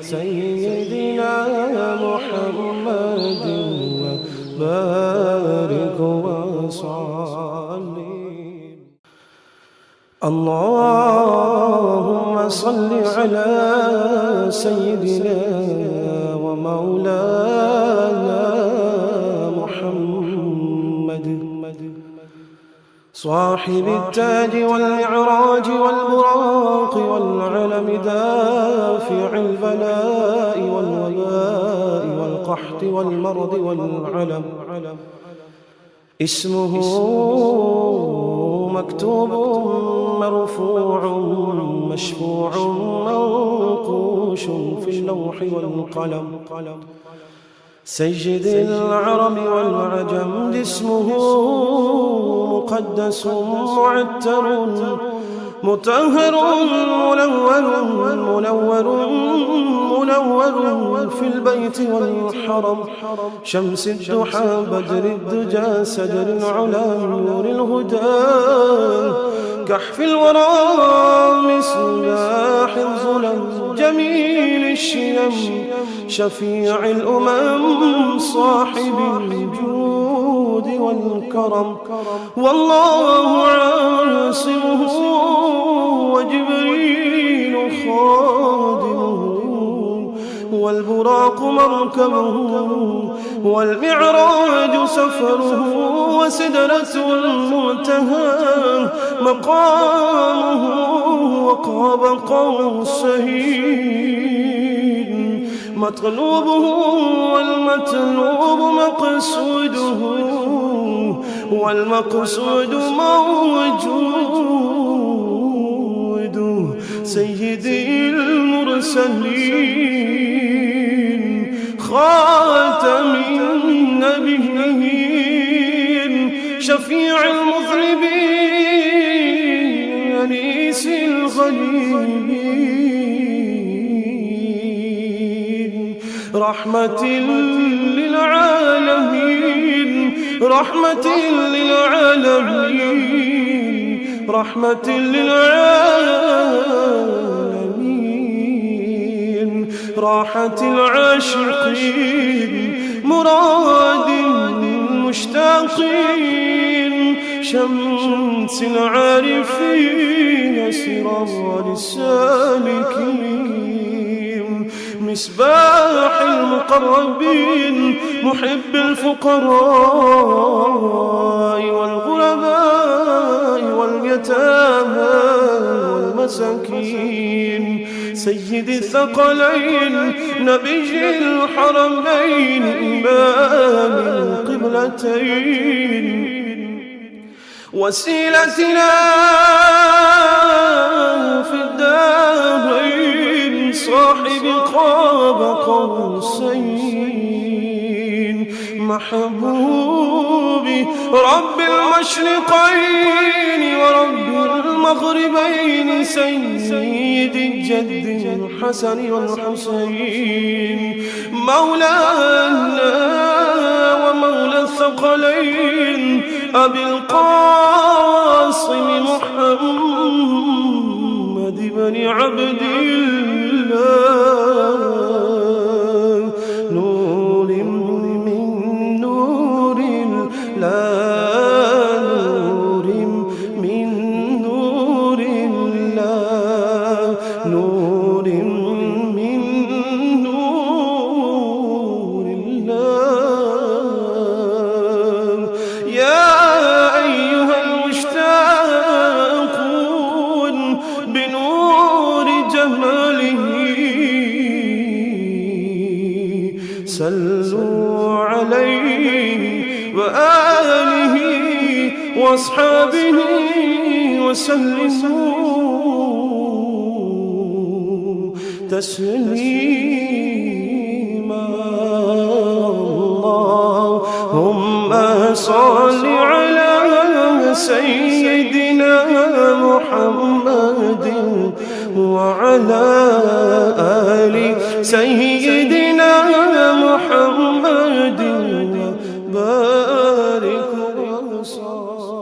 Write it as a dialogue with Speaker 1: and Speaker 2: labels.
Speaker 1: سيدنا محمد وبارك وسلم. اللهم صل على سيدنا ومولانا محمد صاحب التاج والمعراج والبراق والعلم دافع البلاء والوباء والقحط والمرض والعلم. اسمه مكتوب مرفوع مشفوع منقوش في اللوح والقلم. سيد العرب والعجم اسمه مقدس معتر مطهر منور في البيت والحرم. شمس الضحى بدر الدجى سدر العلا نور الهدى كحف الورى مصباح الظلم جميل الشيم شفيع الأمم صاحب الجود والكرم. والله عاصمه وجبريل خادمه والبراق مركبه والمعراج سفره وسدرة المنتهى مقامه وقاب قوسين مطلوبه والمطلوب مقصوده والمقصود موجود. سيدي المرسلين خاتم النبيين شفيع المذنبين أنيس الغريبين رحمة للعالمين رحمة للعالمين رحمة للعالمين راحة العاشقين مراد المشتاقين شمس العارفين سراج السالكين مصباح المقربين محب الفقراء والغرباء واليتامى والمساكين سيد الثقلين نبي الحرمين إمام القبلتين وسيلتنا في الدارين صاحب قاب قوسين محبوبي رب المشرقين ورب المغربين سيد الجد الحسن والحسين مولانا ومولى الثقلين أبي القاسم محمد بن عبد الله نور من نور الله نور من نور الله نور من نور الله. يا أيها المشتاقون بنور جماله صلوا عليه وآله وأصحابه وسلموا تسليما. اللهم صل على سيدنا محمد وعلى آل سيدنا محمد وبارك وسلم.